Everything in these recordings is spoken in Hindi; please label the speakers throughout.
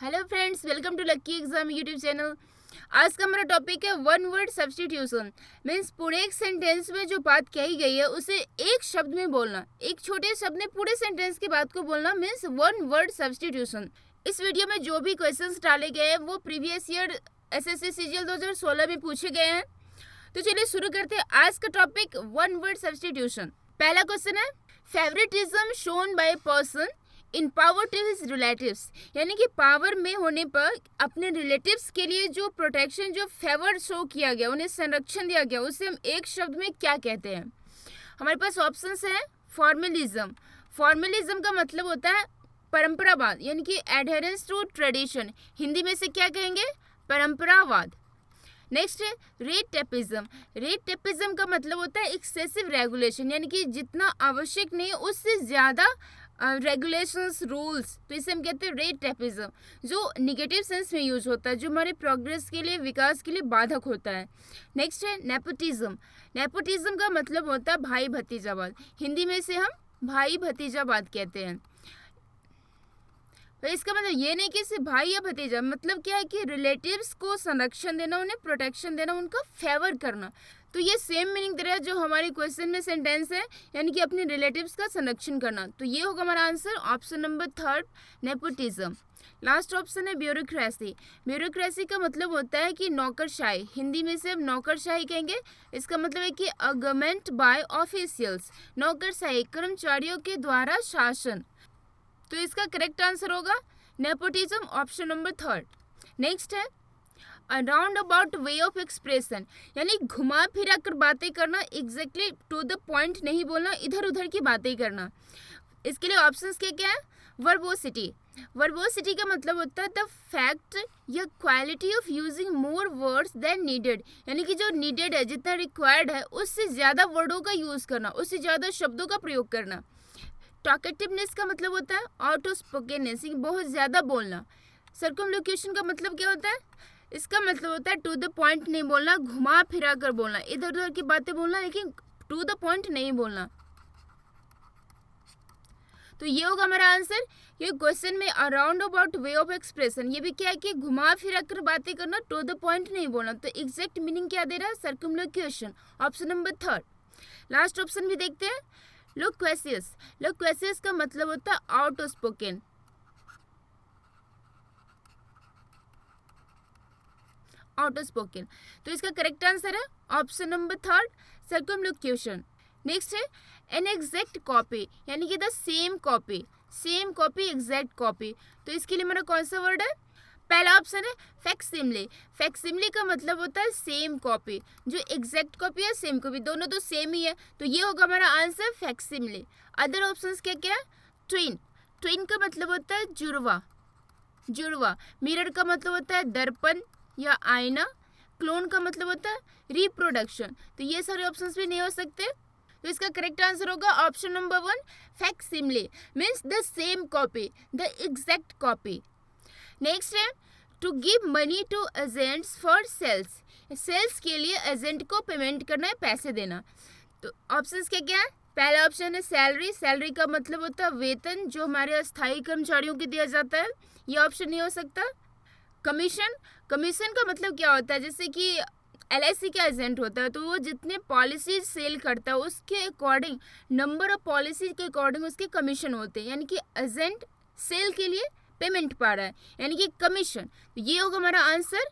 Speaker 1: Hello friends, welcome to lucky exam YouTube channel. आज का हमारा टॉपिक है वन वर्ड सब्स्टिट्यूशन। मीन्स पूरे एक सेंटेंस में जो बात कही गई है उसे एक शब्द में बोलना। एक छोटे शब्द में पूरे सेंटेंस की बात को बोलना मीन्स वन वर्ड सब्स्टिट्यूशन। इस वीडियो में जो भी क्वेश्चंस डाले गए हैं वो प्रीवियस ईयर एसएससी सीजीएल 2016 में पूछे गए हैं। तो चलिए शुरू करते हैं आज का टॉपिक वन वर्ड सब्स्टिट्यूशन। पहला क्वेश्चन है, favouritism shown by person in power to his relatives. यानी कि पावर में होने पर अपने रिलेटिव्स के लिए जो प्रोटेक्शन, जो फेवर शो किया गया, उन्हें संरक्षण दिया गया, उसे हम एक शब्द में क्या कहते हैं। हमारे पास ऑप्शंस हैं। फॉर्मलिज्म। फॉर्मलिज्म का मतलब होता है परंपरावाद, यानी कि एडहेरेंस टू ट्रेडिशन। हिंदी में से क्या कहेंगे? परंपरावाद। नेक्स्ट है रेट-टेपिज्म। रेट-टेपिज्म का मतलब होता है एक्सेसिव रेगुलेशन, यानी कि जितना आवश्यक नहीं उससे ज़्यादा रेगुलेशंस, रूल्स। तो इसे हम कहते हैं रेट-टेपिज्म, जो निगेटिव सेंस में यूज होता है, जो हमारे प्रोग्रेस के लिए, विकास के लिए बाधक होता है। नेक्स्ट है नेपोटिज्म। नेपोटिज्म का मतलब होता है भाई भतीजावाद। हिंदी में से हम भाई भतीजावाद कहते हैं। तो इसका मतलब ये नहीं कि सिर्फ भाई या भतीजा, मतलब क्या है कि रिलेटिव्स को संरक्षण देना, उन्हें प्रोटेक्शन देना, उनका फेवर करना। तो ये सेम मीनिंग दे रहा है जो हमारे क्वेश्चन में सेंटेंस है, यानी कि अपने रिलेटिव्स का संरक्षण करना। तो ये होगा हमारा answer, option number 3, nepotism. Last option है ब्यूरोक्रेसी। ब्यूरोक्रेसी का मतलब होता है कि नौकरशाही। हिंदी में से हम नौकरशाही कहेंगे। इसका मतलब है कि अ गवर्नमेंट बाय ऑफिशियल्स। नौकरशाही, कर्मचारियों के द्वारा शासन। तो इसका करेक्ट आंसर होगा नेपोटिज्म, ऑप्शन नंबर 3। नेक्स्ट है round about way of expression, यानी घुमा फिरा कर बातें करना, एग्जैक्टली टू द पॉइंट नहीं बोलना, इधर उधर की बातें करना। इसके लिए ऑप्शंस क्या क्या है? वर्बोसिटी। वर्बोसिटी का मतलब होता है द फैक्ट या quality of using more words than needed, यानी कि जो नीडेड है, जितना रिक्वायर्ड है, उससे ज़्यादा वर्डों का यूज़ करना, उससे ज़्यादा शब्दों का प्रयोग करना। टॉकेटिवनेस का मतलब होता है आउट ऑफ स्पोकननेस, बहुत ज़्यादा बोलना। सर्कमलोक्यूशन का मतलब क्या होता है? इसका मतलब होता है टू द पॉइंट नहीं बोलना, घुमा फिरा कर बोलना, इधर उधर की बातें बोलना, लेकिन टू द पॉइंट नहीं बोलना। तो ये होगा हमारा आंसर। ये क्वेश्चन में around about way of expression, ये भी क्या है कि घुमा फिरा कर बातें करना, टू द पॉइंट नहीं बोलना। तो एग्जैक्ट मीनिंग क्या दे रहा है? Circumlocution, option number 3। Last option भी देखते हैं, लोक्वेसियस। लोक्वेसियस का मतलब होता है out of spoken. Out of spoken, तो इसका करेक्ट आंसर है ऑप्शन नंबर 3, सर्कमलोक्यूशन। नेक्स्ट है एन एग्जैक्ट कॉपी, यानी कि the same copy. Same copy, exact copy. तो इसके लिए मेरा कौन सा वर्ड है? पहला ऑप्शन है फैक्सिमिले। फैक्सिमिले का मतलब होता है सेम कॉपी। जो एग्जैक्ट कॉपी है, सेम कॉपी, दोनों तो सेम ही है। तो ये होगा हमारा आंसर फैक्सिमिले। अदर ऑप्शंस क्या क्या है? ट्विन। ट्विन का मतलब होता है जुड़वा। जुड़वा। मिरर का मतलब होता है दर्पण या आईना। क्लोन का मतलब होता है रिप्रोडक्शन। तो ये सारे ऑप्शंस भी नहीं हो सकते। तो इसका करेक्ट आंसर होगा option number 1, facsimile means the same copy, the exact copy. Next है to give money to agents for sales. Sales के लिए एजेंट को पेमेंट करना है, पैसे देना। तो ऑप्शंस क्या क्या है? पहला ऑप्शन है सैलरी। सैलरी का मतलब होता है वेतन, जो हमारे अस्थायी कर्मचारियों को दिया जाता है। ये ऑप्शन नहीं हो सकता। कमीशन। कमीशन का मतलब क्या होता है? जैसे कि एलआईसी का एजेंट होता है, तो वो जितने पॉलिसी सेल करता है उसके अकॉर्डिंग, नंबर ऑफ पॉलिसी के अकॉर्डिंग उसके कमीशन होते हैं, यानी कि एजेंट सेल के लिए पेमेंट पा रहा है, यानी कि कमीशन। ये होगा हमारा आंसर।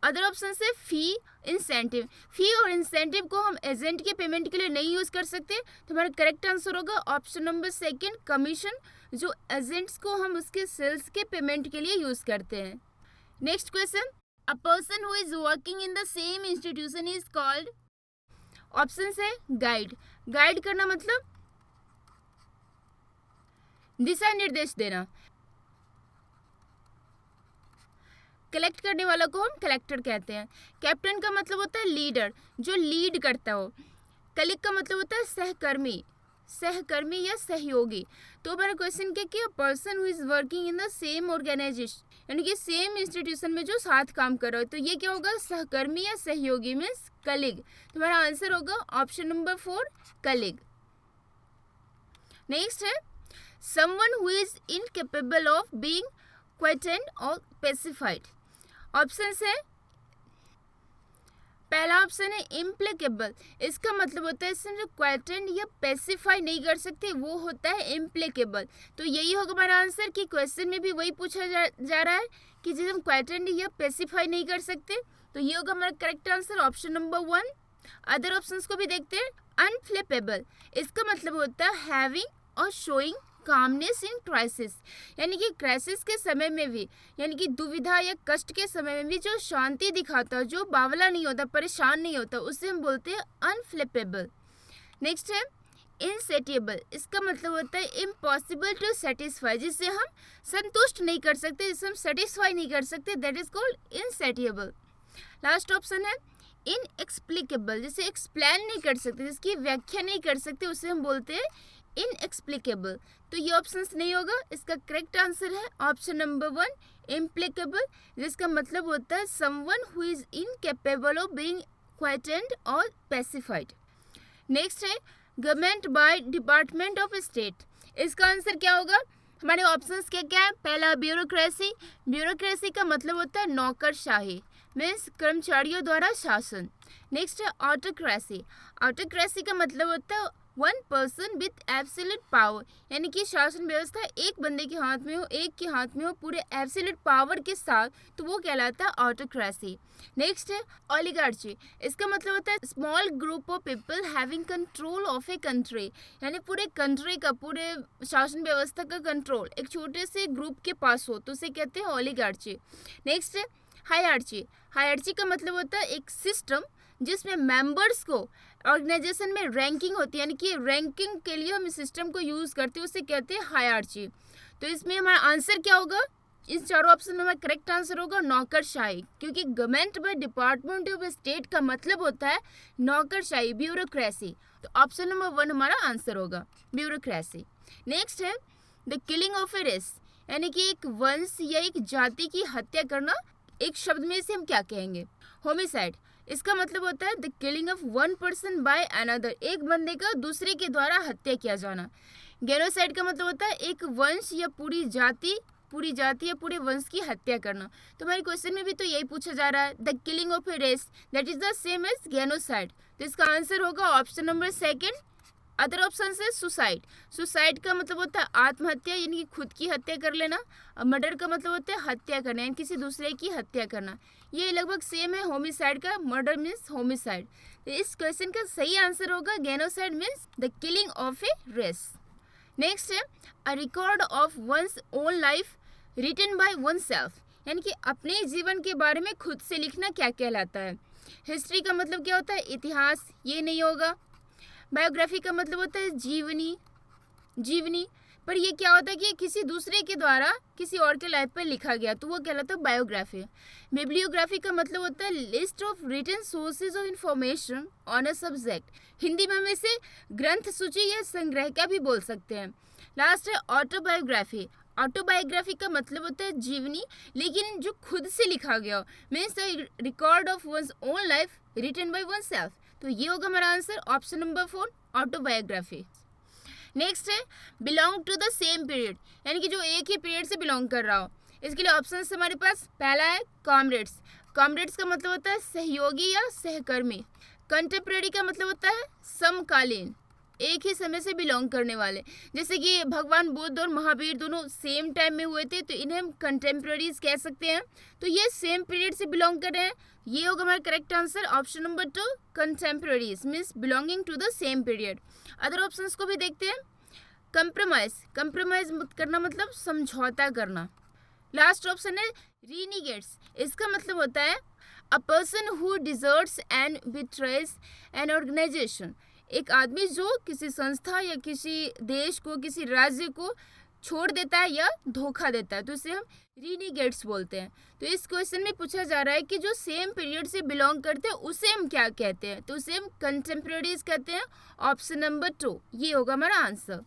Speaker 1: अदर ऑप्शन से फी, इंसेंटिव। फी और इंसेंटिव को हम एजेंट के पेमेंट के लिए नहीं यूज़ कर सकते। तो हमारा करेक्ट आंसर होगा ऑप्शन नंबर 2, कमीशन, जो एजेंट्स को हम उसके सेल्स के पेमेंट के लिए यूज़ करते हैं। Next question, a person who is working in the same institution is called. Option है गाइड। गाइड करना मतलब दिशा निर्देश देना। कलेक्ट करने वाला को हम कलेक्टर कहते हैं। कैप्टन का मतलब होता है लीडर, जो लीड करता हो। कलीग का मतलब होता है सहकर्मी, सहकर्मी या सहयोगी। तो हमारा क्वेश्चन क्या कि person who is working in the same organisation, यानी कि सेम इंस्टीट्यूशन में जो साथ काम कर रहा हो। तो ये क्या होगा? सहकर्मी या सहयोगी मीन्स कलीग। तो हमारा आंसर होगा ऑप्शन नंबर 4, कलीग। नेक्स्ट है someone who is incapable of being quieted और पेसिफाइड। ऑप्शन है, पहला ऑप्शन है इम्प्लिकेबल। इसका मतलब होता है इसमें जो क्वेटेंड या पेसिफाई नहीं कर सकते वो होता है इम्प्लिकेबल। तो यही होगा हमारा आंसर कि क्वेश्चन में भी वही पूछा जा रहा है कि जब हम क्वेटेंड या पेसिफाई नहीं कर सकते, तो ये होगा हमारा correct answer option number 1। Other options को भी देखते हैं। अनफ्लिपेबल, इसका मतलब होता है हैविंग और शोइंग कामनेस इन क्राइसिस, यानी कि क्राइसिस के समय में भी, यानी कि दुविधा या कष्ट के समय में भी जो शांति दिखाता है, जो बावला नहीं होता, परेशान नहीं होता, उसे हम बोलते हैं अनफ्लिपेबल। नेक्स्ट है इनसेटिएबल। इसका मतलब होता है इम्पॉसिबल टू सेटिस्फाई, जिससे हम संतुष्ट नहीं कर सकते, जिससे हम सेटिस्फाई नहीं कर सकते, that is called insatiable. Last option है इनएक्सप्लिकेबल, जिसे एक्सप्लेन नहीं कर सकते, जिसकी व्याख्या नहीं कर सकते, उसे हम बोलते हैं इनएक्सप्लिकेबल। तो ये ऑप्शंस नहीं होगा, इसका करेक्ट आंसर है ऑप्शन नंबर 1 इम्प्लिकेबल, जिसका मतलब होता है someone who is incapable of being quieted और पेसिफाइड। नेक्स्ट है government by department of state. इसका आंसर क्या होगा? हमारे ऑप्शंस क्या क्या है? पहला ब्यूरोक्रेसी। ब्यूरोक्रेसी का मतलब होता है नौकरशाही, मीन्स कर्मचारियों द्वारा शासन। नेक्स्ट है ऑटोक्रेसी। ऑटोक्रेसी का मतलब होता है one person with absolute power, यानी कि शासन व्यवस्था एक बंदे के हाथ में हो, एक के हाथ में हो पूरे एब्सोल्यूट पावर के साथ, तो वो कहलाता है ऑटोक्रेसी। नेक्स्ट है ओलिगार्ची। इसका मतलब होता है small group of people having control of a country, यानी पूरे कंट्री का, पूरे शासन व्यवस्था का कंट्रोल एक छोटे से ग्रुप के पास हो, तो उसे कहते हैं ओलिगार्ची। नेक्स्ट है हायरार्ची। हायरार्ची का मतलब होता है एक सिस्टम जिसमें मेंबर्स को ऑर्गेनाइजेशन में रैंकिंग होती है, यानी कि रैंकिंग के लिए हम इस सिस्टम को यूज़ करते हैं, उसे कहते हैं हायरार्ची। तो इसमें हमारा आंसर क्या होगा? इन चारों ऑप्शन में हमारा करेक्ट आंसर होगा नौकरशाही, क्योंकि government by department of state का मतलब होता है नौकरशाही, ब्यूरोक्रेसी। तो ऑप्शन नंबर 1 हमारा आंसर होगा ब्यूरोक्रेसी। नेक्स्ट है the killing of a race, यानी कि एक वंश या एक जाति की हत्या करना। एक शब्द में इसे हम क्या कहेंगे? होमिसाइड। इसका मतलब होता है the killing of one person by another, एक बंदे का दूसरे के द्वारा हत्या किया जाना। गेनोसाइड का मतलब होता है एक वंश या पूरी जाति या पूरे वंश की हत्या करना। तो हमारे क्वेश्चन में भी तो यही पूछा जा रहा है, the killing of a race that is the same as genocide. तो इसका आंसर होगा ऑप्शन नंबर 2। अदर ऑप्शन है सुसाइड। सुसाइड का मतलब होता है आत्महत्या, यानी कि खुद की हत्या कर लेना। मर्डर का मतलब होता है हत्या करना, यानी किसी दूसरे की हत्या करना। ये लगभग सेम है होमिसाइड का, मर्डर मीन्स होमिसाइड। तो इस क्वेश्चन का सही आंसर होगा genocide means the killing of a race. Next है a record of one's own life written by oneself, यानी कि अपने जीवन के बारे में खुद से लिखना क्या कहलाता है? हिस्ट्री का मतलब क्या होता है? इतिहास, ये नहीं होगा। बायोग्राफी का मतलब होता है जीवनी, पर ये क्या होता है कि किसी दूसरे के द्वारा किसी और के लाइफ पर लिखा गया, तो वो कहलाता है बायोग्राफी। बिब्लियोग्राफी का मतलब होता है list of written sources of information on a subject. Hindi में हम इसे ग्रंथ सूची या संग्रह का भी बोल सकते हैं। लास्ट है ऑटोबायोग्राफी। ऑटोबायोग्राफी का मतलब होता है जीवनी, लेकिन जो खुद से लिखा गया, means the record of one's own life written by oneself. तो ये होगा हमारा answer option number 4 autobiography. Next है belong to the same period, यानी कि जो एक ही पीरियड से बिलोंग कर रहा हो। इसके लिए ऑप्शन हमारे पास पहला है कॉमरेड्स। कॉमरेड्स का मतलब होता है सहयोगी या सहकर्मी। कंटेम्प्रेरी का मतलब होता है समकालीन, एक ही समय से बिलोंग करने वाले। जैसे कि भगवान बुद्ध और महावीर दोनों सेम टाइम में हुए थे, तो इन्हें हम कंटेम्प्रेरीज कह सकते हैं। तो ये सेम पीरियड से बिलोंग कर रहे हैं। ये होगा हमारा correct answer option number 2 contemporaries means belonging to the same period. Other options को भी देखते हैं। कंप्रोमाइज करना मतलब समझौता करना। लास्ट ऑप्शन है रीनिगेट्स। इसका मतलब होता है a person who deserts and betrays an organisation, एक आदमी जो किसी संस्था या किसी देश को, किसी राज्य को छोड़ देता है या धोखा देता है, तो इसे हम रीनिगेट्स बोलते हैं। तो इस क्वेश्चन में पूछा जा रहा है कि जो सेम पीरियड से बिलोंग करते हैं उसे हम क्या कहते हैं? तो उसे हम कंटेम्प्रेरीज कहते हैं। ऑप्शन नंबर 2 ये होगा हमारा आंसर।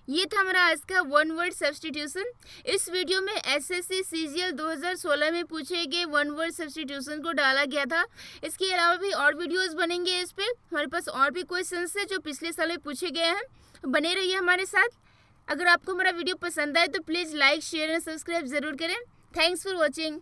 Speaker 1: ये था हमारा आज का वन वर्ड सब्स्टिट्यूशन। इस वीडियो में एसएससी सीजीएल 2016 में पूछे गए वन वर्ड सब्स्टिट्यूशन को डाला गया था। इसके अलावा भी और वीडियोस बनेंगे इस पे। हमारे पास और भी क्वेश्चंस हैं जो पिछले साल में पूछे गए हैं। बने रहिए हमारे साथ। अगर आपको हमारा वीडियो पसंद आए तो प्लीज़ लाइक, शेयर और सब्सक्राइब ज़रूर करें। Thanks for watching.